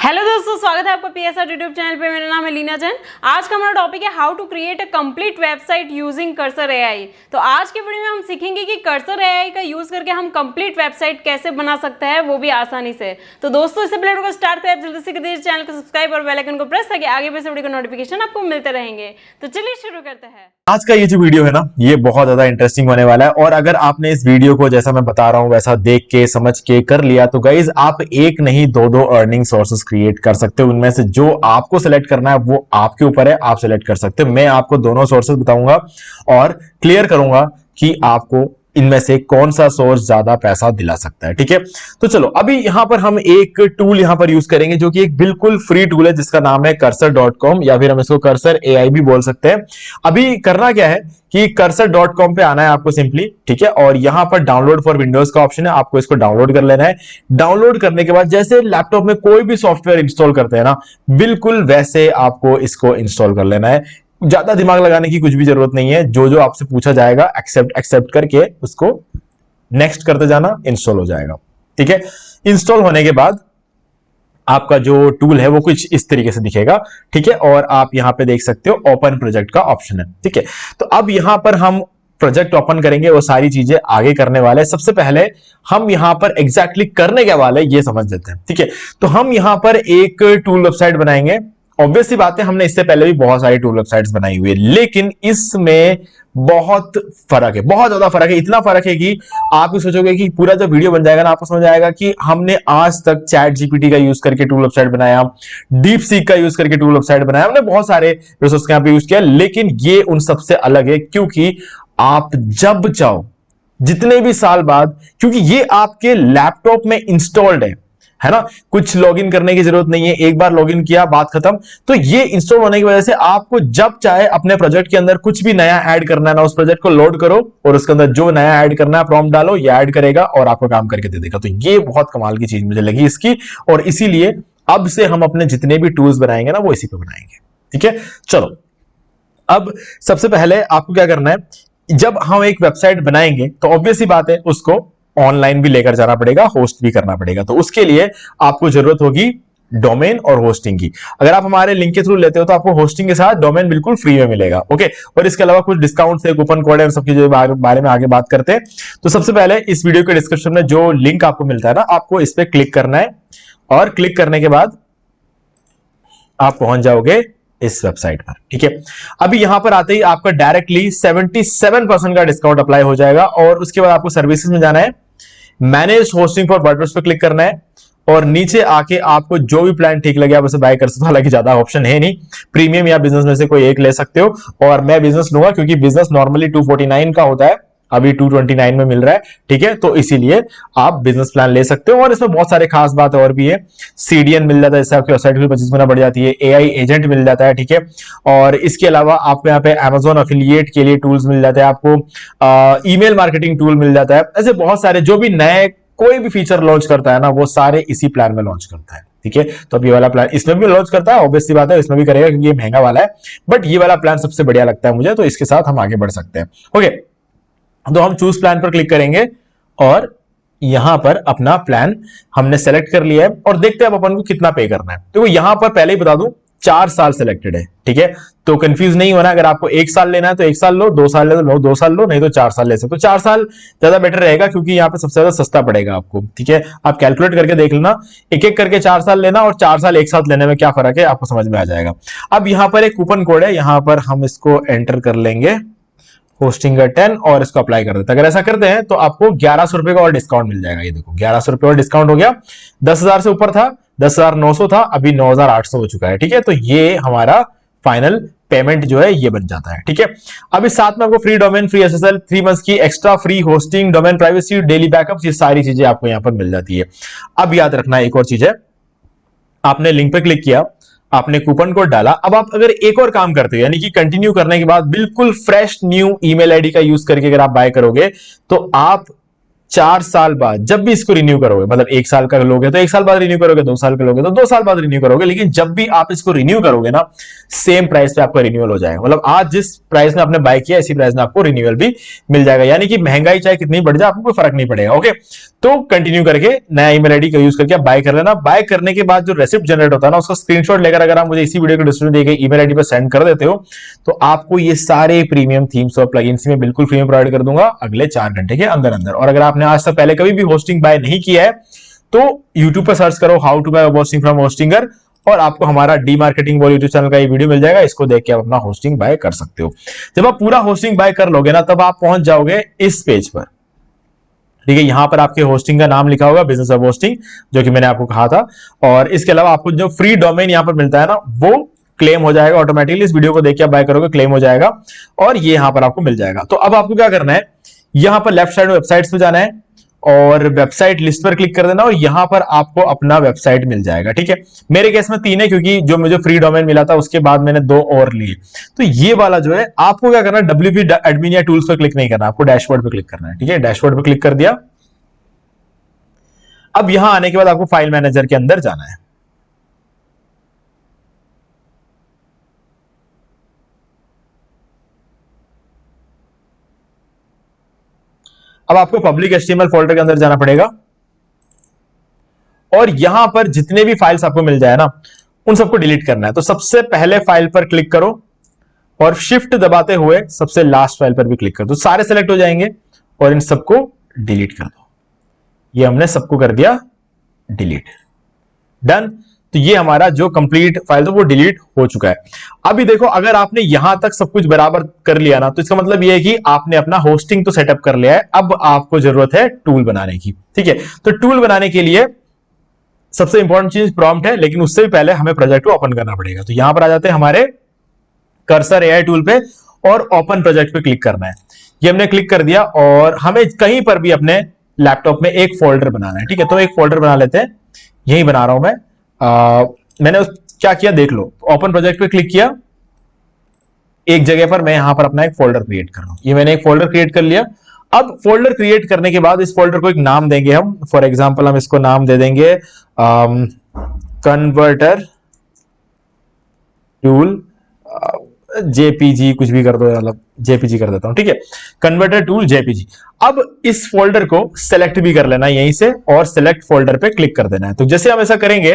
Hello दोस्तों, स्वागत है आपका पीएसआर यूट्यूब चैनल पे। मेरा नाम है लीना जैन। आज का हमारा टॉपिक है how to create a complete website using Cursor AI. तो आज के वीडियो में हम सीखेंगे कि कर्सर एआई का यूज करके हम कंप्लीट वेबसाइट कैसे बना सकते हैं, वो भी आसानी से। तो दोस्तों, इससे पहले वीडियो को स्टार्ट करें, जल्दी से कीजिए चैनल को सब्सक्राइब और बेल आइकन को प्रेस ताकि आगे बढ़े वीडियो का नोटिफिकेशन आपको मिलते रहेंगे। तो चलिए शुरू करते हैं। आज का ये जो वीडियो है ना, ये बहुत ज्यादा इंटरेस्टिंग होने वाला है। और अगर आपने इस वीडियो को जैसा मैं बता रहा हूं वैसा देख के समझ के कर लिया तो गाइज आप एक नहीं दो अर्निंग सोर्सेस क्रिएट कर सकते हो। उनमें से जो आपको सिलेक्ट करना है वो आपके ऊपर है, आप सिलेक्ट कर सकते हो। मैं आपको दोनों सोर्सेस बताऊंगा और क्लियर करूंगा कि आपको इनमें से कौन सा सोर्स ज्यादा पैसा दिला सकता है। ठीक है, तो चलो अभी यहां पर हम एक टूल यहां पर यूज करेंगे जो कि एक बिल्कुल फ्री टूल है जिसका नाम है कर्सर.com या फिर हम इसको कर्सर एआई भी बोल सकते हैं। अभी करना क्या है कि कर्सर.com पे आना है आपको सिंपली, ठीक है, और यहां पर डाउनलोड फॉर विंडोज का ऑप्शन है, आपको इसको डाउनलोड कर लेना है। डाउनलोड करने के बाद जैसे लैपटॉप में कोई भी सॉफ्टवेयर इंस्टॉल करते हैं ना, बिल्कुल वैसे आपको इसको इंस्टॉल कर लेना है। ज्यादा दिमाग लगाने की कुछ भी जरूरत नहीं है। जो जो आपसे पूछा जाएगा एक्सेप्ट करके उसको नेक्स्ट करते जाना, इंस्टॉल हो जाएगा। ठीक है, इंस्टॉल होने के बाद आपका जो टूल है वो कुछ इस तरीके से दिखेगा। ठीक है, और आप यहां पे देख सकते हो ओपन प्रोजेक्ट का ऑप्शन है। ठीक है, तो अब यहां पर हम प्रोजेक्ट ओपन करेंगे, वो सारी चीजें आगे करने वाले। सबसे पहले हम यहां पर एग्जैक्टली करने के वाले ये समझ लेते हैं। ठीक है, तो हम यहां पर एक टूल वेबसाइट बनाएंगे। ऑब्वियसली बात है, हमने इससे पहले भी बहुत सारी टूल वेबसाइट्स बनाई हुई है, लेकिन इसमें बहुत फर्क है, बहुत ज्यादा फर्क है। इतना फर्क है कि आप भी सोचोगे कि पूरा जब वीडियो बन जाएगा ना, आपको समझ आएगा कि हमने आज तक चैट जीपीटी का यूज करके टूल वेबसाइट बनाया, डीप सीक का यूज करके टूल वेबसाइट बनाया, हमने बहुत सारे रिसोर्स यहां पे यूज किया, लेकिन ये उन सबसे अलग है। क्योंकि आप जब चाहो जितने भी साल बाद, क्योंकि ये आपके लैपटॉप में इंस्टॉल्ड है ना, कुछ लॉगिन करने की जरूरत नहीं है, एक बार लॉगिन किया बात खत्म। तो ये इंस्टॉल होने की वजह से आपको जब चाहे अपने प्रोजेक्ट के अंदर कुछ भी नया ऐड करना है ना, उस प्रोजेक्ट को लोड करो और उसके अंदर जो नया ऐड करना है प्रॉम्प्ट डालो, ये ऐड करेगा और आपको काम करके दे देगा। तो ये बहुत कमाल की चीज मुझे लगी इसकी, और इसीलिए अब से हम अपने जितने भी टूल्स बनाएंगे ना वो इसी पे बनाएंगे। ठीक है, चलो अब सबसे पहले आपको क्या करना है, जब हम एक वेबसाइट बनाएंगे तो ऑब्वियसली बात है उसको ऑनलाइन भी लेकर जाना पड़ेगा, होस्ट भी करना पड़ेगा। तो उसके लिए आपको जरूरत होगी डोमेन और होस्टिंग की। अगर आप हमारे लिंक के थ्रू लेते हो तो आपको होस्टिंग के साथ डोमेन बिल्कुल फ्री में मिलेगा। ओके, और इसके अलावा कुछ डिस्काउंट है, कूपन कोड है, सबकी जो बारे में आगे बात करते हैं। तो सबसे पहले इस वीडियो के डिस्क्रिप्शन में जो लिंक आपको मिलता है ना, आपको इस पर क्लिक करना है और क्लिक करने के बाद आप पहुंच जाओगे इस वेबसाइट पर। ठीक है, अभी यहां पर आते ही आपका डायरेक्टली 77% का डिस्काउंट अप्लाई हो जाएगा। और उसके बाद आपको सर्विसेज में जाना है, मैनेज होस्टिंग फॉर वर्डप्रेस पे क्लिक करना है और नीचे आके आपको जो भी प्लान ठीक लगे आप उसे बाय कर सकते हो। हालांकि ज्यादा ऑप्शन है नहीं, प्रीमियम या बिजनेस में से कोई एक ले सकते हो, और मैं बिजनेस लूंगा क्योंकि बिजनेस नॉर्मली 249 का होता है, अभी 229 में मिल रहा है। ठीक है, तो इसीलिए आप बिजनेस प्लान ले सकते हो। और इसमें बहुत सारे खास बात और भी है, सीडीएन मिल जाता है, इससे आपकी वेबसाइट भी 25 गुना बढ़ जाती है, एआई एजेंट मिल जाता है। ठीक है, और इसके अलावा आपको यहाँ पे अमेजोन एफिलिएट के लिए टूल्स मिल जाते हैं, आपको ईमेल मार्केटिंग टूल मिल जाता है। ऐसे बहुत सारे जो भी नए कोई भी फीचर लॉन्च करता है ना, वो सारे इसी प्लान में लॉन्च करता है। ठीक है, तो अब ये वाला प्लान इसमें भी लॉन्च करता है, ऑब्वियसली बात है इसमें भी करेगा क्योंकि ये महंगा वाला है, बट ये वाला प्लान सबसे बढ़िया लगता है मुझे, तो इसके साथ हम आगे बढ़ सकते हैं। ओके, तो हम चूज प्लान पर क्लिक करेंगे और यहां पर अपना प्लान हमने सेलेक्ट कर लिया है और देखते हैं अब अपन को कितना पे करना है। तो यहां पर पहले ही बता दूं 4 साल सिलेक्टेड है। ठीक है, तो कंफ्यूज नहीं होना, अगर आपको 1 साल लेना है तो 1 साल लो, 2 साल ले लो 2 साल लो, नहीं तो 4 साल ले सकते हो। 4 साल ज्यादा बेटर रहेगा क्योंकि यहाँ पे सबसे ज्यादा सस्ता पड़ेगा आपको। ठीक है, आप कैलकुलेट करके देख लेना, एक एक करके 4 साल लेना और 4 साल एक साथ लेने में क्या फर्क है आपको समझ में आ जाएगा। अब यहाँ पर एक कूपन कोड है, यहां पर हम इसको एंटर कर लेंगे, होस्टिंग का 10, और इसको अप्लाई कर देते हैं। अगर ऐसा करते हैं तो आपको 1100 रुपए का और डिस्काउंट मिल जाएगा। ये देखो 1100 रुपए और डिस्काउंट हो गया, 10,000 से ऊपर था, 10,900 था, अभी 9,800 हो चुका है। ठीक है, तो ये हमारा फाइनल पेमेंट जो है ये बन जाता है। ठीक है, अब इस साथ में आपको free domain, free SSL, 3 months की extra free hosting, domain privacy, daily backup, ये सारी चीजें आपको यहां पर मिल जाती है। अब याद रखना एक और चीज है, आपने लिंक पे क्लिक किया, आपने कूपन कोड डाला, अब आप अगर एक और काम करते हो यानी कि कंटिन्यू करने के बाद बिल्कुल फ्रेश न्यू ईमेल आईडी का यूज करके अगर आप बाय करोगे तो आप 4 साल बाद जब भी इसको रिन्यू करोगे, मतलब 1 साल का लोगे तो 1 साल बाद रिन्यू करोगे, 2 साल का लोगे तो 2 साल बाद रिन्यू करोगे, लेकिन जब भी आप इसको रिन्यू करोगे ना, सेम प्राइस पे आपका रिन्यूअल हो जाएगा। मतलब आज जिस प्राइस में आपने बाय किया इसी प्राइस में आपको रिन्यूअल भी मिल जाएगा। यानी कि महंगाई चाहे कितनी बढ़ जाए आपको कोई फर्क नहीं पड़ेगा। ओके, तो कंटिन्यू करके नया ईमेल आईडी का यूज करके आप बाय कर लेना। बाय करने के बाद जो रेसिप्ट जनरेट होता है ना, उसका स्क्रीनशॉट लेकर अगर आप मुझे इसी वीडियो के डिस्क्रिप्शन दिए गए ईमेल आईडी पर सेंड कर देते हो तो आपको ये सारे प्रीमियम थीम्स और प्लगइन्स में बिल्कुल फ्री में प्रोवाइड कर दूंगा अगले 4 घंटे के अंदर अंदर। और अगर आपने आज तक पहले कभी भी होस्टिंग बाय नहीं किया है तो YouTube पर सर्च करो how to buy hosting from Hostinger और आपको हमारा D marketing wall YouTube channel का ये वीडियो मिल जाएगा। इसको देख के आप अपना होस्टिंग बाय कर सकते हो। जब आप पूरा होस्टिंग बाय कर लोगे ना, तब आप पहुंच जाओगे इस पेज पर। ठीक है, यहां पर आपके होस्टिंग का नाम लिखा होगा बिजनेस हब होस्टिंग, जो कि मैंने आपको कहा था। और इसके अलावा आपको जो फ्री डोमेन यहां पर मिलता है ना, वो क्लेम हो जाएगा ऑटोमेटिकली। इस वीडियो को देख के आप बाय करोगे, क्लेम हो जाएगा और ये यहां पर आपको मिल जाएगा। तो अब आपको क्या करना है, यहां पर लेफ्ट साइड में वेबसाइट्स पे जाना है और वेबसाइट लिस्ट पर क्लिक कर देना और यहां पर आपको अपना वेबसाइट मिल जाएगा। ठीक है, मेरे केस में 3 है क्योंकि जो मुझे फ्री डोमेन मिला था उसके बाद मैंने 2 और लिए। तो ये वाला जो है आपको क्या करना है, WP एडमिन या टूल्स पर क्लिक नहीं करना, आपको डैशबोर्ड पर क्लिक करना है। ठीक है, डैशबोर्ड पर क्लिक कर दिया। अब यहां आने के बाद आपको फाइल मैनेजर के अंदर जाना है। अब आपको पब्लिक HTML फोल्डर के अंदर जाना पड़ेगा और यहां पर जितने भी फाइल्स आपको मिल जाए ना, उन सबको डिलीट करना है। तो सबसे पहले फाइल पर क्लिक करो और शिफ्ट दबाते हुए सबसे लास्ट फाइल पर भी क्लिक कर दो। सारे सेलेक्ट हो जाएंगे और इन सबको डिलीट कर दो। ये हमने सबको कर दिया डिलीट, डन। तो ये हमारा जो कंप्लीट फाइल था वो डिलीट हो चुका है। अभी देखो, अगर आपने यहां तक सब कुछ बराबर कर लिया ना, तो इसका मतलब ये है कि आपने अपना होस्टिंग तो सेटअप कर लिया है। अब आपको जरूरत है टूल बनाने की। ठीक है, तो टूल बनाने के लिए सबसे इंपॉर्टेंट चीज प्रॉम्प्ट है, लेकिन उससे भी पहले हमें प्रोजेक्ट को ओपन करना पड़ेगा। तो यहां पर आ जाते हैं हमारे कर्सर AI टूल पे और ओपन प्रोजेक्ट पे क्लिक करना है। ये हमने क्लिक कर दिया और हमें कहीं पर भी अपने लैपटॉप में एक फोल्डर बनाना है। ठीक है, तो एक फोल्डर बना लेते हैं। यही बना रहा हूं मैं। मैंने क्या किया देख लो, ओपन प्रोजेक्ट पे क्लिक किया, एक जगह पर मैं यहां पर अपना एक फोल्डर क्रिएट कर रहा हूं। ये मैंने एक फोल्डर क्रिएट कर लिया। अब फोल्डर क्रिएट करने के बाद इस फोल्डर को एक नाम देंगे हम। फॉर एग्जांपल हम इसको नाम दे देंगे कन्वर्टर टूल JPG, कुछ भी कर दो, मतलब JPG कर देता हूं। ठीक है, कन्वर्टर टूल JPG। अब इस फोल्डर को सेलेक्ट भी कर लेना यहीं से और सेलेक्ट फोल्डर पे क्लिक कर देना है। तो जैसे हम ऐसा करेंगे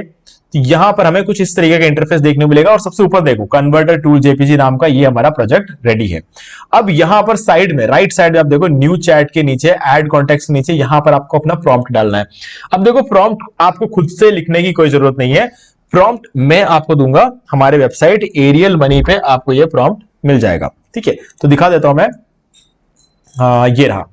तो यहां पर हमें कुछ इस तरीके का इंटरफेस देखने को मिलेगा और सबसे ऊपर देखो कन्वर्टर टूल JPG नाम का ये हमारा प्रोजेक्ट रेडी है। अब यहां पर साइड में, राइट साइड में आप देखो, न्यू चैट के नीचे, ऐड कॉन्टेक्ट के नीचे, यहां पर आपको अपना प्रॉम्प्ट डालना है। अब देखो, प्रॉम्प्ट आपको खुद से लिखने की कोई जरूरत नहीं है। प्रॉम्प्ट मैं आपको दूंगा, हमारे वेबसाइट एरियल मनी पे आपको ये प्रॉम्प्ट मिल जाएगा। ठीक है, तो दिखा देता हूं मैं। ये रहा,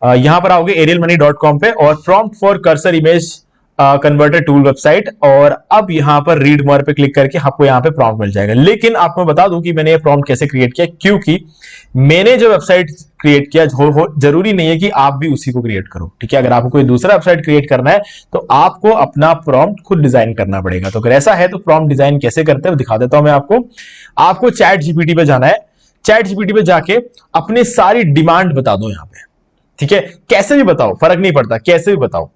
यहां पर आओगे arielmoney.com पे और prompt for cursor image converter tool website, और अब यहां पर रीड मोर पे क्लिक करके आपको यहां पे प्रॉम्प्ट मिल जाएगा। लेकिन आपको बता दूं कि मैंने ये प्रॉम्प्ट कैसे क्रिएट किया, क्योंकि मैंने जो वेबसाइट क्रिएट किया जरूरी नहीं है कि आप भी उसी को क्रिएट करो। ठीक है, अगर आपको कोई दूसरा वेबसाइट क्रिएट करना है तो आपको अपना प्रॉम्प्ट खुद डिजाइन करना पड़ेगा। तो अगर ऐसा है तो प्रॉम्प्ट डिजाइन कैसे करते हैं दिखा देता हूं मैं आपको चैट जीपीटी पे जाना है। चैट जीपीटी पे जाके अपनी सारी डिमांड बता दो यहां पे। ठीक है, कैसे भी बताओ, फर्क नहीं पड़ता, कैसे भी बताओ।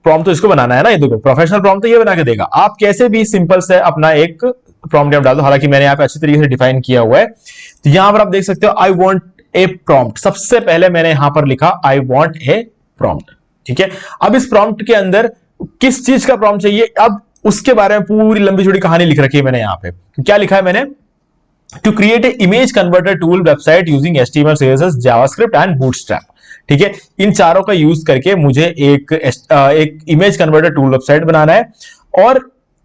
प्रॉम्प्ट तो इसको बनाना है ना, ये देखो प्रोफेशनल प्रॉम्प्ट तो ये बना के देगा। आप कैसे भी सिंपल से अपना एक प्रॉम्प्ट डाल दो, हालांकि मैंने यहाँ पे अच्छी तरीके से डिफाइन किया हुआ है। तो यहां पर आप देख सकते हो आई वांट ए प्रॉम्प्ट। सबसे पहले मैंने यहां पर लिखा आई वांट ए प्रॉम्प्ट। ठीक है, अब इस प्रॉम्प्ट के अंदर किस चीज का प्रॉम्प्ट चाहिए, अब उसके बारे में पूरी लंबी चौड़ी कहानी लिख रखी है मैंने यहाँ पे। क्या लिखा है मैंने, to create a image converter tool website using HTML CSS JavaScript and Bootstrap. ठीक है, इन चारों का यूज करके मुझे एक इमेज कन्वर्टर टूल वेबसाइट बनाना है। और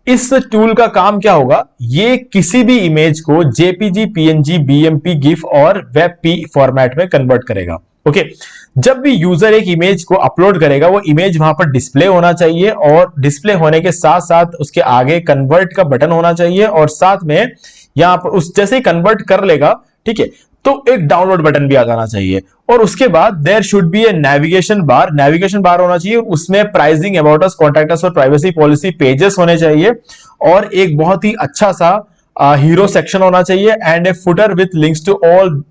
इस टूल का काम क्या होगा, ये किसी भी इमेज को JPG, PNG, BMP, GIF और WebP फॉर्मेट में कन्वर्ट करेगा। ओके, जब भी यूजर एक इमेज को अपलोड करेगा, वो इमेज वहां पर डिस्प्ले होना चाहिए और डिस्प्ले होने के साथ साथ उसके आगे कन्वर्ट का बटन होना चाहिए और साथ में यहां पर उस जैसे ही कन्वर्ट कर लेगा, ठीक है, तो एक डाउनलोड बटन भी आ जाना चाहिए। और उसके बाद there should be a navigation bar होना चाहिए, उसमें pricing, about us, contact us और प्राइवेसी पॉलिसी पेजेस होने चाहिए और एक बहुत ही अच्छा सा हीरो सेक्शन होना चाहिए and a footer with links to all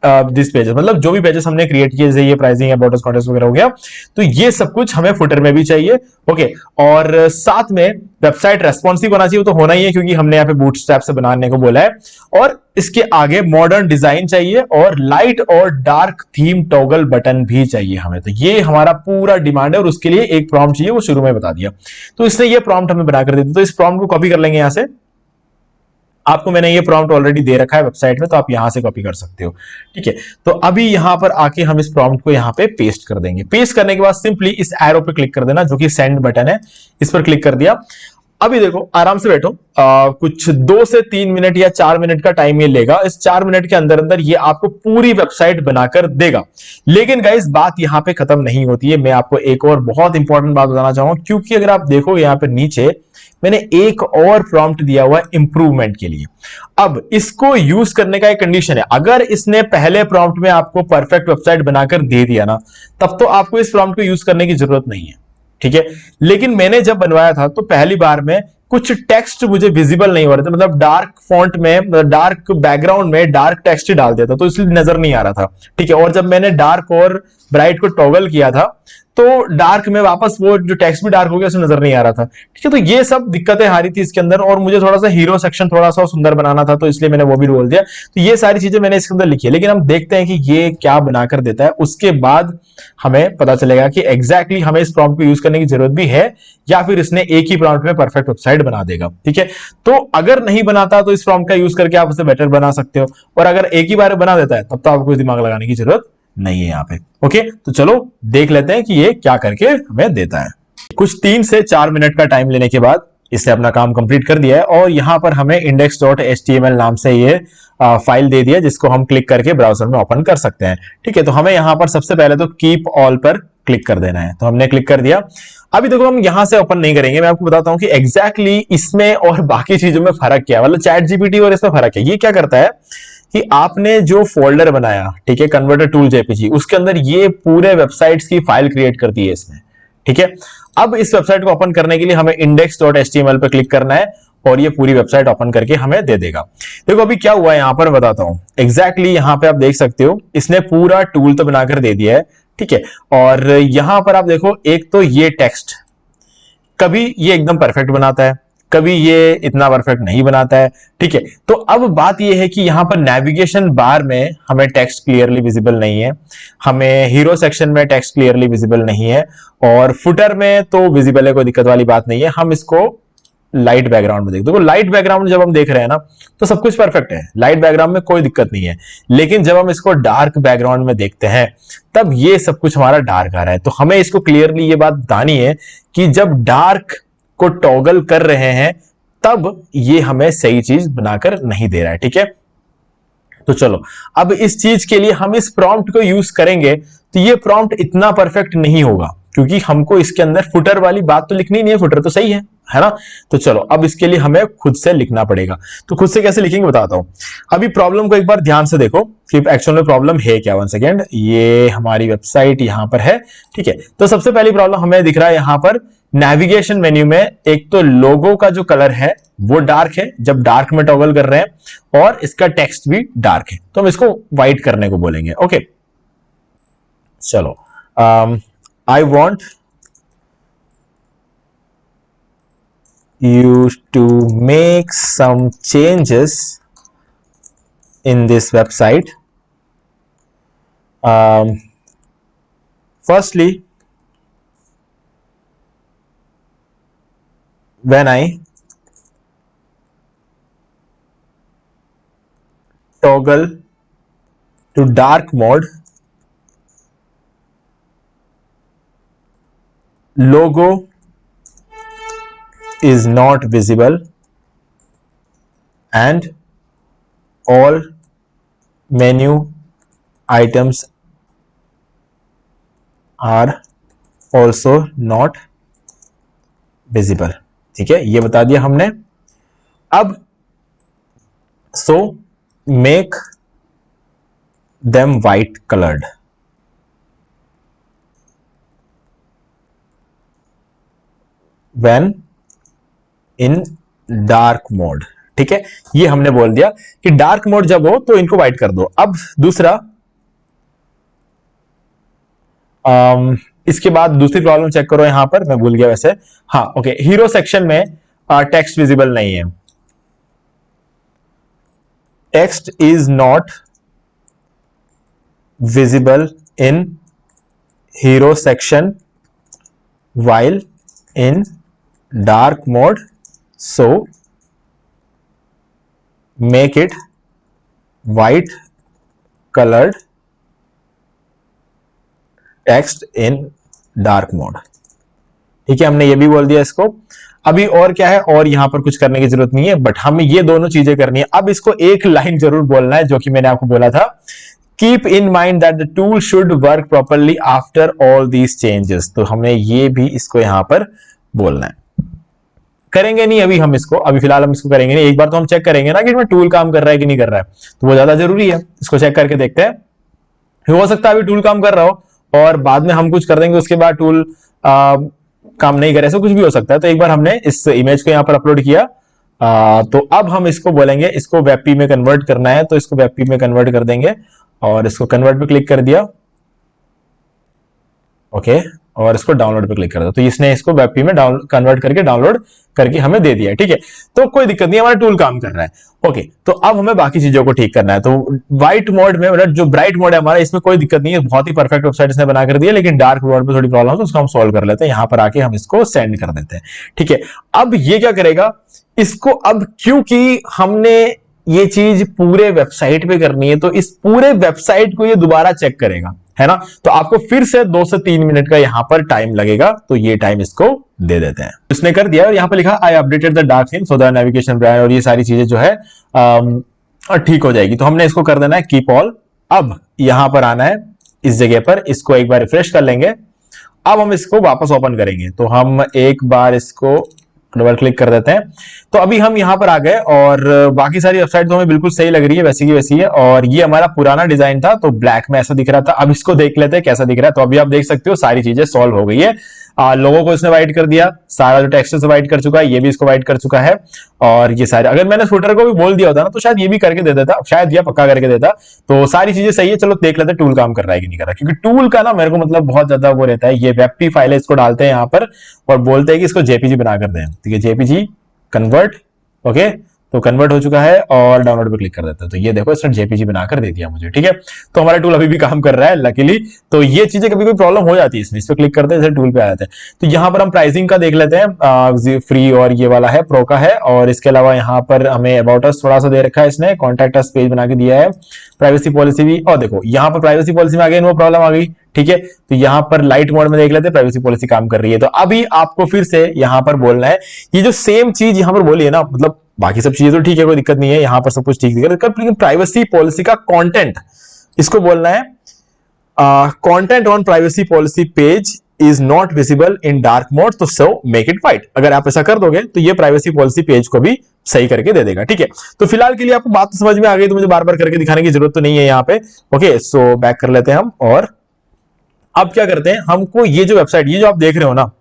this pages, मतलब जो भी पेजेस हमने क्रिएट किए, जैसे ये प्राइसिंग है, अबाउट अस, कॉन्टेक्ट वगैरह हो गया, तो ये सब कुछ हमें फुटर में भी चाहिए। ओके, और साथ में वेबसाइट रेस्पॉन्सिव होना चाहिए, वो तो होना ही है क्योंकि हमने यहाँ पे बूटस्ट्रैप से बनाने को बोला है। और इसके आगे मॉडर्न डिजाइन चाहिए और लाइट और डार्क थीम टॉगल बटन भी चाहिए हमें। तो ये हमारा पूरा डिमांड है और उसके लिए एक प्रॉम्प्ट चाहिए, वो शुरू में बता दिया। तो इसने ये प्रॉम्प्ट हमें बनाकर दे दिया। तो इस प्रॉम्प्ट को कॉपी कर लेंगे यहां से। आपको मैंने ये प्रॉम्प्ट ऑलरेडी दे रखा है वेबसाइट में, तो आप यहां से कॉपी कर सकते हो। ठीक है, तो अभी यहां पर आके हम इस प्रॉम्प्ट को यहां पे पेस्ट कर देंगे। पेस्ट करने के बाद सिंपली इस एरो पे क्लिक कर देना, जो कि सेंड बटन है, इस पर क्लिक कर दिया। अभी देखो, आराम से बैठो, कुछ 2 से 3 मिनट या 4 मिनट का टाइम ये लेगा। इस 4 मिनट के अंदर अंदर ये आपको पूरी वेबसाइट बनाकर देगा। लेकिन गाइस, बात यहां पे खत्म नहीं होती है। मैं आपको एक और बहुत इंपॉर्टेंट बात बताना चाहूंगा, क्योंकि अगर आप देखो यहां पे नीचे मैंने एक और प्रॉम्प्ट दिया हुआ है इंप्रूवमेंट के लिए। अब इसको यूज करने का एक कंडीशन है, अगर इसने पहले प्रॉम्प्ट में आपको परफेक्ट वेबसाइट बनाकर दे दिया ना, तब तो आपको इस प्रॉम्प्ट को यूज करने की जरूरत नहीं है। ठीक है, लेकिन मैंने जब बनवाया था तो पहली बार में कुछ टेक्स्ट मुझे विजिबल नहीं हो रहे थे, मतलब डार्क फॉन्ट में, डार्क बैकग्राउंड में डार्क टेक्स्ट ही डाल दिया था, तो इसलिए नजर नहीं आ रहा था। ठीक है, और जब मैंने डार्क और ब्राइट को टॉगल किया था तो डार्क में वापस वो जो टेक्स्ट भी डार्क हो गया, उसे नजर नहीं आ रहा था। ठीक है, तो ये सब दिक्कतें आ रही थी इसके अंदर, और मुझे थोड़ा सा हीरो सेक्शन थोड़ा सा सुंदर बनाना था, तो इसलिए मैंने वो भी बोल दिया। तो ये सारी चीजें मैंने इसके अंदर लिखी है, लेकिन हम देखते हैं कि ये क्या बनाकर देता है। उसके बाद हमें पता चलेगा कि एग्जैक्टली हमें इस प्रॉम्प्ट को यूज करने की जरूरत भी है, या फिर इसने एक ही प्रॉम्प्ट में परफेक्ट वेबसाइट बना देगा। ठीक है, तो अगर नहीं बनाता तो इस प्रॉम्प्ट का यूज करके आप उसे बेटर बना सकते हो, और अगर एक ही बार बना देता है तब तो आपको कुछ दिमाग लगाने की जरूरत नहीं है यहाँ पे। ओके, तो चलो देख लेते हैं कि ये क्या करके हमें देता है। कुछ 3 से 4 मिनट का टाइम लेने के बाद इसने अपना काम कंप्लीट कर दिया है, और यहां पर हमें index.html नाम से ये फाइल दे दिया, जिसको हम क्लिक करके ब्राउजर में ओपन कर सकते हैं। ठीक है, तो हमें यहां पर सबसे पहले तो कीप ऑल पर क्लिक कर देना है, तो हमने क्लिक कर दिया। अभी देखो, हम यहां से ओपन नहीं करेंगे, मैं आपको बताता हूं कि एग्जैक्टली इसमें और बाकी चीजों में फर्क क्या है, मतलब चैट जीपीटी और इसमें फर्क है। ये क्या करता है कि आपने जो फोल्डर बनाया, ठीक है, कन्वर्टर टूल जेपीजी, उसके अंदर ये पूरे वेबसाइट्स की फाइल क्रिएट करती है इसमें। ठीक है, अब इस वेबसाइट को ओपन करने के लिए हमें index.html पे क्लिक करना है, और ये पूरी वेबसाइट ओपन करके हमें दे देगा। देखो अभी क्या हुआ है यहां पर, मैं बताता हूं एग्जैक्टली। यहां पे आप देख सकते हो, इसने पूरा टूल तो बनाकर दे दिया है। ठीक है, और यहां पर आप देखो, एक तो ये टेक्स्ट कभी ये एकदम परफेक्ट बनाता है, कभी ये इतना परफेक्ट नहीं बनाता है। ठीक है, तो अब बात ये है कि यहां पर नेविगेशन बार में हमें टेक्स्ट क्लियरली विजिबल नहीं है, हमें हीरो सेक्शन में टेक्स्ट क्लियरली विजिबल नहीं है, और फुटर में तो विजिबल है, कोई दिक्कत वाली बात नहीं है। हम इसको लाइट बैकग्राउंड में देखो, लाइट बैकग्राउंड जब हम देख रहे हैं ना, तो सब कुछ परफेक्ट है, लाइट बैकग्राउंड में कोई दिक्कत नहीं है। लेकिन जब हम इसको डार्क बैकग्राउंड में देखते हैं, तब ये सब कुछ हमारा डार्क आ रहा है। तो हमें इसको क्लियरली ये बात बतानी है कि जब डार्क को टॉगल कर रहे हैं, तब ये हमें सही चीज बनाकर नहीं दे रहा है। ठीक है, तो चलो अब इस चीज के लिए हम इस प्रॉम्प्ट को यूज करेंगे, तो ये प्रॉम्प्ट इतना परफेक्ट नहीं होगा, क्योंकि हमको इसके अंदर फुटर वाली बात तो लिखनी नहीं है, फुटर तो सही है ना। तो चलो अब इसके लिए हमें खुद से लिखना पड़ेगा। तो खुद से कैसे लिखेंगे बताता हूं। अभी प्रॉब्लम को एक बार ध्यान से देखो कि एक्चुअल में प्रॉब्लम है क्या। 1 सेकेंड, ये हमारी वेबसाइट यहां पर है। ठीक है, तो सबसे पहली प्रॉब्लम हमें दिख रहा है यहां पर नेविगेशन मेन्यू में, एक तो लोगो का जो कलर है वो डार्क है, जब डार्क में टॉगल कर रहे हैं, और इसका टेक्स्ट भी डार्क है, तो हम इसको व्हाइट करने को बोलेंगे। ओके, चलो, I want you to make some changes in this website. Firstly, when I toggle to dark mode, logo is not visible and all menu items are also not visible. ठीक है, ये बता दिया हमने। अब so make them white colored. When in dark mode. ठीक है, ये हमने बोल दिया कि डार्क मोड जब हो तो इनको व्हाइट कर दो। अब दूसरा, इसके बाद दूसरी प्रॉब्लम चेक करो यहां पर, मैं भूल गया वैसे, हाँ ओके, हीरो सेक्शन में टेक्स्ट विजिबल नहीं है, text is not visible in hero section while in dark mode, so make it white colored text in dark mode। ठीक है, हमने ये भी बोल दिया इसको। अभी और क्या है, और यहां पर कुछ करने की जरूरत नहीं है, बट हमें ये दोनों चीजें करनी है। अब इसको एक लाइन जरूर बोलना है, जो कि मैंने आपको बोला था, keep in mind that the tool should work properly after all these changes. तो हमने ये भी इसको यहां पर बोलना है। करेंगे नहीं अभी हम इसको, अभी फिलहाल हम इसको करेंगे नहीं, एक बार तो हम चेक करेंगे ना कि इसमें टूल काम कर रहा है कि नहीं कर रहा है, तो वो ज्यादा जरूरी है, इसको चेक करके देखते हैं। हो सकता है अभी टूल काम कर रहा हो और बाद में हम कुछ कर देंगे, उसके बाद टूल काम नहीं करे, ऐसा कुछ भी हो सकता है। तो एक बार हमने इस इमेज को यहां पर अपलोड किया, तो अब हम इसको बोलेंगे इसको वेबपी में कन्वर्ट करना है, तो इसको वेबपी में कन्वर्ट कर देंगे और इसको कन्वर्ट पे क्लिक कर दिया, ओके, और इसको डाउनलोड पे क्लिक कर दिया, तो इसने इसको वेबपी में कन्वर्ट करके डाउनलोड करके हमें दे दिया। ठीक है, तो कोई दिक्कत नहीं, हमारा टूल काम कर रहा है। ओके, तो अब हमें बाकी चीजों को ठीक करना है। तो व्हाइट मोड में, मतलब जो ब्राइट मोड है हमारा, इसमें कोई दिक्कत नहीं है, बहुत ही परफेक्ट वेबसाइट इसने बना कर दी है, लेकिन डार्क मोड में थोड़ी प्रॉब्लम है, तो उसको हम सॉल्व कर लेते हैं। यहां पर आके हम इसको सेंड कर देते हैं। ठीक है, अब ये क्या करेगा, इसको अब क्योंकि हमने ये चीज पूरे वेबसाइट पे करनी है, तो इस पूरे वेबसाइट को ये दोबारा चेक करेगा, है ना, तो आपको फिर से 2 से 3 मिनट का यहां पर टाइम लगेगा, तो ये टाइम इसको दे देते हैं। इसने कर दिया और यहां पर लिखा I updated the dark theme so the navigation brand, और ये सारी चीजें जो है ठीक हो जाएगी। तो हमने इसको कर देना है कीप ऑल। अब यहां पर आना है इस जगह पर, इसको एक बार रिफ्रेश कर लेंगे। अब हम इसको वापस ओपन करेंगे, तो हम एक बार इसको डबल क्लिक कर देते हैं। तो अभी हम यहां पर आ गए और बाकी सारी वेबसाइट तो हमें बिल्कुल सही लग रही है, वैसी की वैसी है। और ये हमारा पुराना डिजाइन था, तो ब्लैक में ऐसा दिख रहा था। अब इसको देख लेते हैं कैसा दिख रहा है। तो अभी आप देख सकते हो सारी चीजें सॉल्व हो गई है। लोगों को इसने वाइट कर दिया, सारा जो टेक्स्ट से वाइट कर चुका है, ये भी इसको वाइट कर चुका है। और ये सारे, अगर मैंने फुटर को भी बोल दिया होता ना, तो शायद ये भी करके दे देता, शायद ये पक्का करके देता। तो सारी चीजें सही है। चलो देख लेते हैं टूल काम कर रहा है कि नहीं कर रहा, क्योंकि टूल का ना मेरे को मतलब बहुत ज्यादा वो रहता है। ये वेबपी फाइल है, इसको डालते हैं यहाँ पर और बोलते हैं कि इसको जेपीजी बनाकर दें। ठीक है, जेपीजी कन्वर्ट, ओके, तो कन्वर्ट हो चुका है और डाउनलोड पे क्लिक कर देते हैं। तो ये देखो इसने जेपीजी बनाकर दे दिया मुझे। ठीक है, तो हमारा टूल अभी भी काम कर रहा है लकीली। तो ये चीजें कभी कोई प्रॉब्लम हो जाती है इसमें, इस पे क्लिक करते हैं जैसे टूल पे आ जाते हैं। तो यहाँ पर हम प्राइसिंग का देख लेते हैं, फ्री और ये वाला है, प्रो का है। और इसके अलावा यहाँ पर हमें अबाउट अस थोड़ा सा दे रखा है इसने, कॉन्टैक्ट अस पेज बना के दिया है, प्राइवेसी पॉलिसी भी। और देखो यहाँ पर प्राइवेसी पॉलिसी में आ गई, वो प्रॉब्लम आ गई। ठीक है, तो यहाँ पर लाइट मोड में देख लेते हैं, प्राइवेसी पॉलिसी काम कर रही है। तो अभी आपको फिर से यहाँ पर बोलना है, ये जो सेम चीज यहाँ पर बोली है ना, मतलब बाकी सब चीजें तो ठीक है, कोई दिक्कत नहीं है, यहां पर सब कुछ ठीक दिख रहा है, लेकिन प्राइवेसी पॉलिसी का कंटेंट, इसको बोलना है content on privacy policy page is not visible in dark mode, तो सो मेक इट व्हाइट। अगर आप ऐसा कर दोगे तो ये प्राइवेसी पॉलिसी पेज को भी सही करके दे देगा। ठीक है, तो फिलहाल के लिए आपको बात समझ में आ गई, तो मुझे बार बार करके दिखाने की जरूरत तो नहीं है यहाँ पे। ओके, सो बैक कर लेते हैं हम। और अब क्या करते हैं, हमको ये जो वेबसाइट, ये जो आप देख रहे हो ना,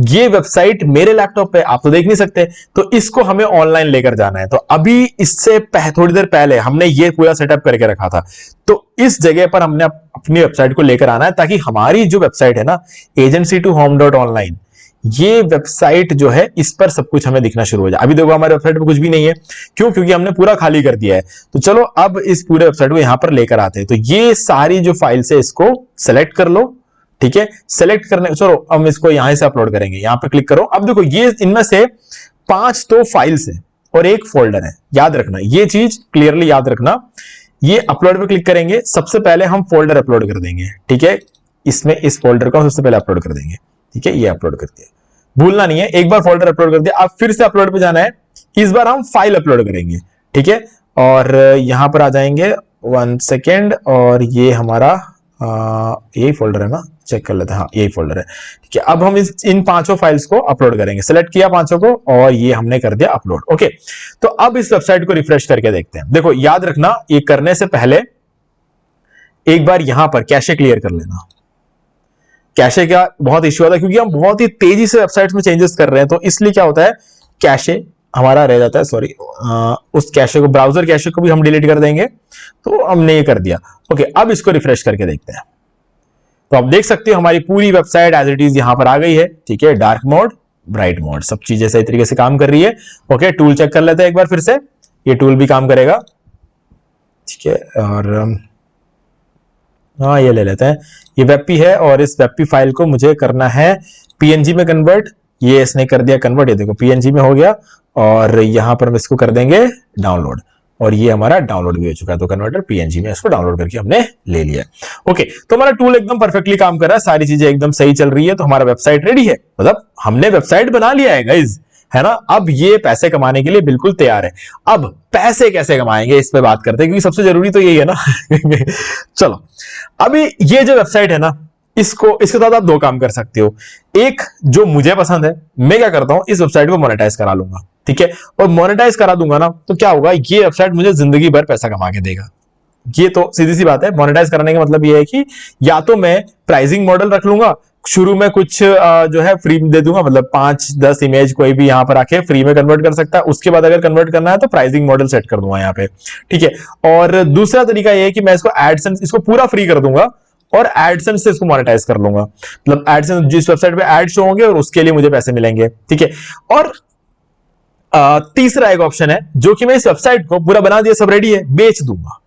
ये वेबसाइट मेरे लैपटॉप पे आप तो देख नहीं सकते, तो इसको हमें ऑनलाइन लेकर जाना है। तो अभी इससे थोड़ी देर पहले हमने ये पूरा सेटअप करके रखा था, तो इस जगह पर हमने अपनी वेबसाइट को लेकर आना है, ताकि हमारी जो वेबसाइट है ना, agency2home.online, ये वेबसाइट जो है, इस पर सब कुछ हमें दिखना शुरू हो जाए। अभी देखो हमारे वेबसाइट पे कुछ भी नहीं है, क्यों, क्योंकि हमने पूरा खाली कर दिया है। तो चलो अब इस पूरे वेबसाइट को यहां पर लेकर आते हैं। तो ये सारी जो फाइल्स है इसको सेलेक्ट कर लो। ठीक है, सेलेक्ट करने, चलो हम इसको यहां से अपलोड करेंगे, यहां पर क्लिक करो। अब देखो ये इनमें से 5 तो फाइल्स है और 1 फोल्डर है, याद रखना ये चीज, क्लियरली याद रखना। ये अपलोड पे क्लिक करेंगे, सबसे पहले हम फोल्डर अपलोड कर देंगे। ठीक है, इसमें इस फोल्डर को सबसे पहले अपलोड कर देंगे। ठीक है, ये अपलोड कर दिया, भूलना नहीं है, एक बार फोल्डर अपलोड कर दिया, अब फिर से अपलोड पे जाना है। इस बार हम फाइल अपलोड करेंगे। ठीक है, और यहां पर आ जाएंगे, 1 सेकेंड, और ये हमारा यही फोल्डर है ना, चेक कर लेते हैं, हाँ यही फोल्डर है। ठीक है, अब हम इन 5 फाइल्स को अपलोड करेंगे। सेलेक्ट किया 5 को और ये हमने कर दिया अपलोड। ओके, तो अब इस वेबसाइट को रिफ्रेश करके देखते हैं। देखो याद रखना, ये करने से पहले एक बार यहां पर कैशे क्लियर कर लेना। कैशे का बहुत इश्यू आता है, क्योंकि हम बहुत ही तेजी से वेबसाइट्स में चेंजेस कर रहे हैं, तो इसलिए क्या होता है, कैशे हमारा रह जाता है। सॉरी, उस कैशे को, ब्राउजर कैशे को भी हम डिलीट कर देंगे। तो हमने ये कर दिया। ओके, अब इसको रिफ्रेश करके देखते हैं। तो आप देख सकते हो हमारी पूरी वेबसाइट एज इट इज यहां पर आ गई है। ठीक है, डार्क मोड, ब्राइट मोड, सब चीजें सही तरीके से काम कर रही है। ओके, टूल चेक कर लेते हैं एक बार फिर से, ये टूल भी काम करेगा। ठीक है, और हाँ ये ले लेते हैं, ये वेबपी है और इस वेबपी फाइल को मुझे करना है पीएनजी में कन्वर्ट। ये इसने कर दिया कन्वर्ट, ये देखो पीएनजी में हो गया और यहां पर हम इसको कर देंगे डाउनलोड और ये हमारा डाउनलोड भी हो चुका है। तो कन्वर्टर पीएनजी में इसको डाउनलोड करके हमने ले लिया। ओके, तो हमारा टूल एकदम परफेक्टली काम कर रहा है, सारी चीजें एकदम सही चल रही है। तो हमारा वेबसाइट रेडी है, मतलब हमने वेबसाइट बना लिया है गाइज, है ना। अब ये पैसे कमाने के लिए बिल्कुल तैयार है। अब पैसे कैसे कमाएंगे इस पे बात करते हैं, क्योंकि सबसे जरूरी तो यही है ना। चलो, अभी ये जो वेबसाइट है ना, इसके साथ आप दो काम कर सकते हो। एक जो मुझे पसंद है, मैं क्या करता हूं, इस वेबसाइट को मोनेटाइज करा लूंगा। ठीक है, और मोनेटाइज करा दूंगा ना तो क्या होगा, ये वेबसाइट मुझे जिंदगी भर पैसा कमा के देगा। ये तो सीधी सी बात है। मोनेटाइज कराने का मतलब ये है कि या तो मैं प्राइसिंग मॉडल रख लूंगा, शुरू में कुछ जो है फ्री दे दूंगा, मतलब 5-10 इमेज कोई भी यहां पर आके फ्री में कन्वर्ट कर सकता है। उसके बाद अगर कन्वर्ट करना है तो प्राइसिंग मॉडल सेट कर दूंगा यहाँ पे। ठीक है, और दूसरा तरीका ये है कि मैं इसको एडसेंस, इसको पूरा फ्री कर दूंगा और एडसेंस से इसको मोनेटाइज कर लूंगा। मतलब एडसेंस, जिस वेबसाइट पे एड शो होंगे और उसके लिए मुझे पैसे मिलेंगे। ठीक है, और तीसरा एक ऑप्शन है जो कि मैं इस वेबसाइट को पूरा बना दिया, सब रेडी है, बेच दूंगा।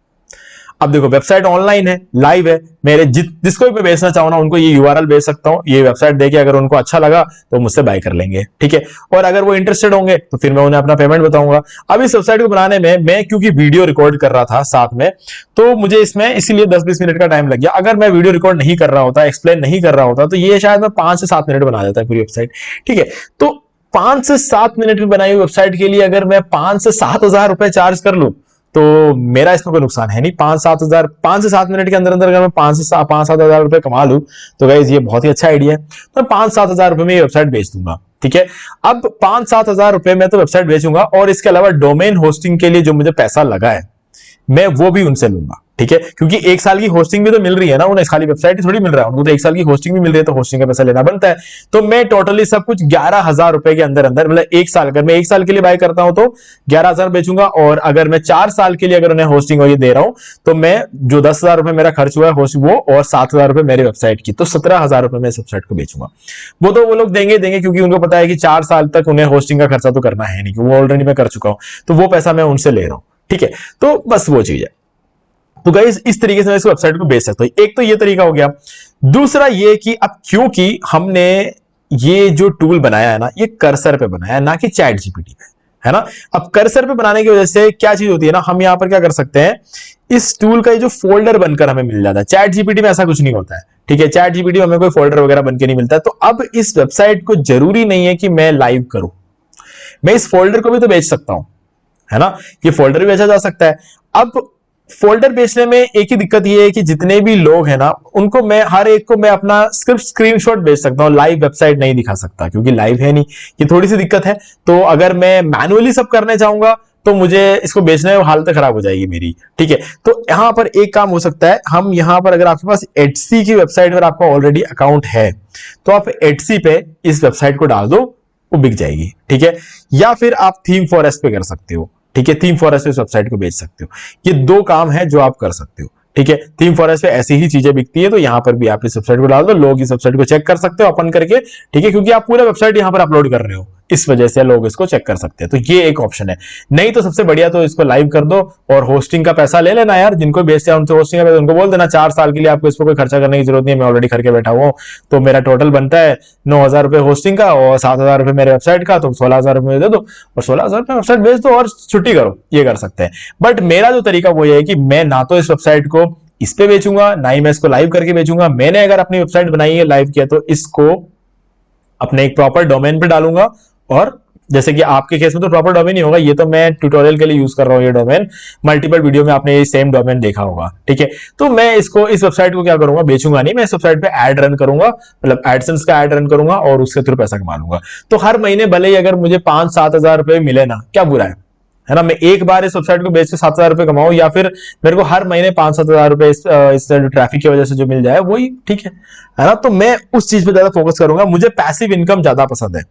अब देखो वेबसाइट ऑनलाइन है, लाइव है, मेरे जिसको भी मैं बेचना चाहूँ ना उनको ये यूआरएल भेज सकता हूँ। ये वेबसाइट देखे अगर उनको अच्छा लगा तो मुझसे बाय कर लेंगे। ठीक है, और अगर वो इंटरेस्टेड होंगे तो फिर मैं उन्हें अपना पेमेंट बताऊंगा। अब इस वेबसाइट को बनाने में मैं क्योंकि वीडियो रिकॉर्ड कर रहा था साथ में, तो मुझे इसमें इसीलिए 10-20 मिनट का टाइम लग गया। अगर मैं वीडियो रिकॉर्ड नहीं कर रहा होता, एक्सप्लेन नहीं कर रहा होता, तो ये शायद मैं 5 से 7 मिनट बना देता है पूरी वेबसाइट। ठीक है, तो 5 से 7 मिनट में बनाई हुई वेबसाइट के लिए अगर मैं 5 से 7 हजार रुपए चार्ज कर लूं तो मेरा इसमें कोई नुकसान है नहीं। 5 से 7 मिनट के अंदर अंदर अगर मैं 5-7 हजार रुपए कमा लूं तो गाइस ये बहुत ही अच्छा आइडिया है। तो 5-7 हजार रुपए में ये वेबसाइट बेच दूंगा। ठीक है, अब 5-7 हजार रुपए में तो वेबसाइट बेचूंगा और इसके अलावा डोमेन होस्टिंग के लिए जो मुझे पैसा लगा है मैं वो भी उनसे लूंगा। ठीक है, क्योंकि 1 साल की होस्टिंग भी तो मिल रही है ना उन्हें, खाली वेबसाइट ही थोड़ी मिल रहा है उनको, तो 1 साल की होस्टिंग भी मिल रही है, तो होस्टिंग का पैसा लेना बनता है। तो मैं टोटली सब कुछ 11,000 रुपए के अंदर अंदर, मतलब 1 साल, अगर मैं 1 साल के लिए बाय करता हूं तो 11,000 बेचूंगा, और अगर मैं 4 साल के लिए अगर उन्हें होस्टिंग ये दे रहा हूं तो मैं जो 10,000 रुपए मेरा खर्च हुआ है होस्टिंग वो, और 7,000 रुपए मेरी वेबसाइट की, तो 17,000 रुपए मैं इस वेबसाइट को बेचूंगा। वो तो वो लोग देंगे क्योंकि उनको पता है कि 4 साल तक उन्हें होस्टिंग का खर्चा तो करना है नहीं, वो ऑलरेडी मैं कर चुका हूं, तो वो पैसा मैं उनसे ले रहा हूं। ठीक है, तो बस वो चीज है। तो गाइस इस तरीके से मैं इस वेबसाइट को बेच सकता हूं। एक तो ये तरीका हो गया। दूसरा ये कि अब क्योंकि हमने ये जो टूल बनाया है ना, ये कर्सर पे बनाया है, ना कि चैट जीपीटी पे, है ना। अब कर्सर पे बनाने की वजह से क्या चीज होती है ना, हम यहां पर क्या कर सकते हैं, इस टूल का ये जो फोल्डर बनकर हमें मिल जाता है। चैट जीपीटी में ऐसा कुछ नहीं होता है। ठीक है, चैट जीपीटी में हमें कोई फोल्डर वगैरह बनकर नहीं मिलता है। तो अब इस वेबसाइट को जरूरी नहीं है कि मैं लाइव करूं, मैं इस फोल्डर को भी तो बेच सकता हूं, है ना। ये फोल्डर भी बेचा जा सकता है। अब फोल्डर बेचने में एक ही दिक्कत ये है कि जितने भी लोग हैं ना उनको मैं, हर एक को मैं अपना सिर्फ स्क्रीनशॉट बेच सकता हूं, लाइव वेबसाइट नहीं दिखा सकता क्योंकि लाइव है नहीं। ये थोड़ी सी दिक्कत है। तो अगर मैं मैनुअली सब करने चाहूंगा तो मुझे इसको बेचने में हालत खराब हो जाएगी मेरी। ठीक है, तो यहां पर एक काम हो सकता है, हम यहां पर अगर आपके पास एटसी की वेबसाइट पर आपका ऑलरेडी अकाउंट है तो आप एटसी पे इस वेबसाइट को डाल दो, वो बिक जाएगी। ठीक है, या फिर आप थीम फॉरेस्ट पे कर सकते हो। ठीक है, थीम फॉरेस्ट पे इस वेबसाइट को बेच सकते हो। ये 2 काम है जो आप कर सकते हो। ठीक है, थीम फॉरेस्ट पे ऐसी ही चीजें बिकती है, तो यहां पर भी आप इस वेबसाइट को डाल दो, लोग इस वेबसाइट को चेक कर सकते हो ओपन करके। ठीक है, क्योंकि आप पूरा वेबसाइट यहां पर अपलोड कर रहे हो, इस वजह से लोग इसको चेक कर सकते हैं। तो ये एक ऑप्शन है। नहीं तो सबसे बढ़िया तो इसको लाइव कर दो और होस्टिंग का पैसा ले लेना यार, जिनको बेचते हैं उनसे होस्टिंग का पैसा उनको बोल देना 4 साल के लिए आपको इस पर कोई खर्चा करने की जरूरत नहीं है, मैं ऑलरेडी करके बैठा हुआ हूं। तो मेरा टोटल बनता है 9,000 रुपए होस्टिंग का और 7,000 रुपए मेरे वेबसाइट का, तो 16,000 रुपए दे दो और 16,000 रुपए वेबसाइट बेच दो और छुट्टी करो। ये कर सकते हैं। बट मेरा जो तरीका वो ये है कि मैं ना तो इस वेबसाइट को इस पे बेचूंगा, ना ही मैं इसको लाइव करके बेचूंगा। मैंने अगर अपनी वेबसाइट बनाई है लाइव किया तो इसको अपने एक प्रॉपर डोमेन पे डालूंगा, और जैसे कि आपके केस में तो प्रॉपर डोमेन ही होगा, ये तो मैं ट्यूटोरियल के लिए यूज कर रहा हूं ये डोमेन, मल्टीपल वीडियो में आपने ये सेम डोमेन देखा होगा। ठीक है, तो मैं इसको, इस वेबसाइट को क्या करूंगा, बेचूंगा नहीं, मैं इस वेबसाइट पे ऐड रन करूंगा, मतलब एडसेंस का ऐड रन करूंगा और उसके थ्रू पैसा कमा लूंगा। तो हर महीने भले ही अगर मुझे 5-7 हजार रुपए मिले ना, क्या बुरा है ना। मैं एक बार इस वेबसाइट को बेच के 7,000 रुपए कमाऊं, या फिर मेरे को हर महीने 5-7 हजार रुपए इस ट्रैफिक की वजह से जो मिल जाए वही ठीक है ना। तो मैं उस चीज पे ज्यादा फोकस करूंगा, मुझे पैसिव इनकम ज्यादा पसंद है।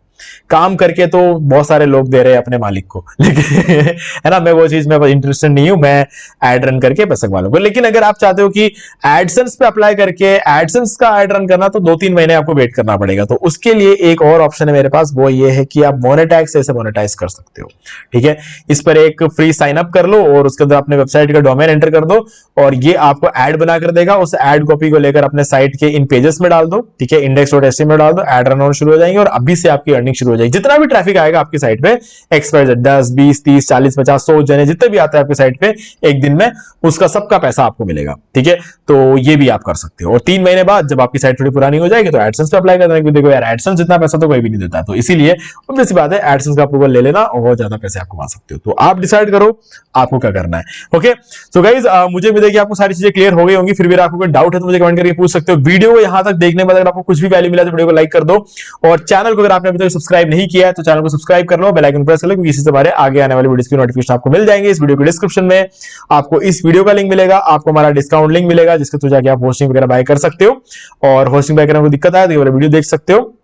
काम करके तो बहुत सारे लोग दे रहे हैं अपने मालिक को, लेकिन है ना, मैं वो चीज में इंटरेस्टेड नहीं हूं, मैं एड रन करके पैसे कमा लूंगा। लेकिन अगर आप चाहते हो कि एडसेंस पे अप्लाई करके एडसेंस का एड रन करना, तो 2-3 महीने आपको वेट करना पड़ेगा। तो उसके लिए एक और ऑप्शन है मेरे पास, वो ये है कि आप मोनेटाइज से मोनेटाइज कर सकते हो। ठीक है, इस पर एक फ्री साइन अप कर लो और उसके अंदर अपने वेबसाइट का डोमेन एंटर कर दो और ये आपको ऐड बना कर देगा। उस ऐड कॉपी को लेकर अपने साइट के इन पेजेस में डाल दो, ठीक है, index.html में डाल दो, ऐड रन होना शुरू हो जाएंगे और अभी से आपकी अर्निंग शुरू हो जाएगी। जितना भी ट्रैफिक आएगा आपकी साइट पे, XYZ 10, 20, 30, 40, 50, 100 जने जितने भी आते हैं आपकी साइट पे एक दिन में, उसका सबका पैसा आपको मिलेगा। ठीक है, तो ये भी आप कर सकते हो। और 3 महीने बाद जब आपकी साइट थोड़ी पुरानी हो जाएगी तो एडसेंस पे अप्लाई कर देना, क्योंकि देखो यार एडसेंस जितना पैसा तो कोई भी नहीं देता, तो इसीलिए obvious सी बात है एडसेंस का अप्रूवल ले लेना और बहुत ज्यादा पैसे आप कमा सकते हो। तो आप डिसाइड करो आपको क्या करना है। ओके, सो गाइस मुझे उम्मीद है कि आपको सारी चीजें क्लियर हो गई होंगी। फिर भी आपको कोई डाउट है तो मुझे कमेंट करके पूछ सकते हो। वीडियो को यहां तक देखने के बाद अगर आपको कुछ भी वैल्यू मिला तो वीडियो को लाइक कर दो और चैनल को अगर आपने अभी तक सब्सक्राइब नहीं किया है तो चैनल को सब्सक्राइब कर लो, बेल आइकन प्रेस कर लो, क्योंकि इसी से हमारे आगे आने वाली वीडियोस की नोटिफिकेशन आपको मिल जाएंगे। इस वीडियो के डिस्क्रिप्शन में आपको इस वीडियो का लिंक मिलेगा, आपको हमारा डिस्काउंट लिंक मिलेगा जिसके थ्रू जाके आप होस्टिंग वगैरह बाय कर सकते हो। और होस्टिंग बाय करने में दिक्कत आए तो ये वाला वीडियो देख सकते हो,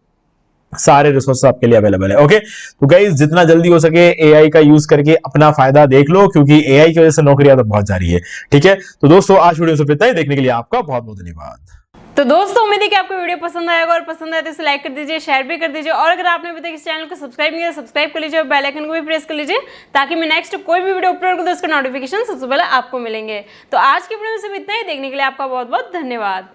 सारे रिसोर्स आपके लिए अवेलेबल है। ओके, तो गाइस जितना जल्दी हो सके एआई का यूज करके अपना फायदा देख लो, क्योंकि एआई की वजह से नौकरियां तो बहुत जा रही है। ठीक है, तो दोस्तों आज वीडियो से इतना ही, देखने के लिए आपका बहुत बहुत धन्यवाद। तो दोस्तों उम्मीद है कि आपको वीडियो पसंद आएगा और पसंद आए तो इसे लाइक कर दीजिए, शेयर भी कर दीजिए और अगर आपने अभी तक इस चैनल को सब्सक्राइब नहीं किया तो सब्सक्राइब कर लीजिए और बेल आइकन को भी प्रेस कर लीजिए ताकि मैं नेक्स्ट कोई भी वीडियो अपलोड करूं तो उसका नोटिफिकेशन सबसे पहले आपको मिलेंगे। तो आज की वीडियो में सिर्फ इतना ही, देखने के लिए आपका बहुत बहुत धन्यवाद।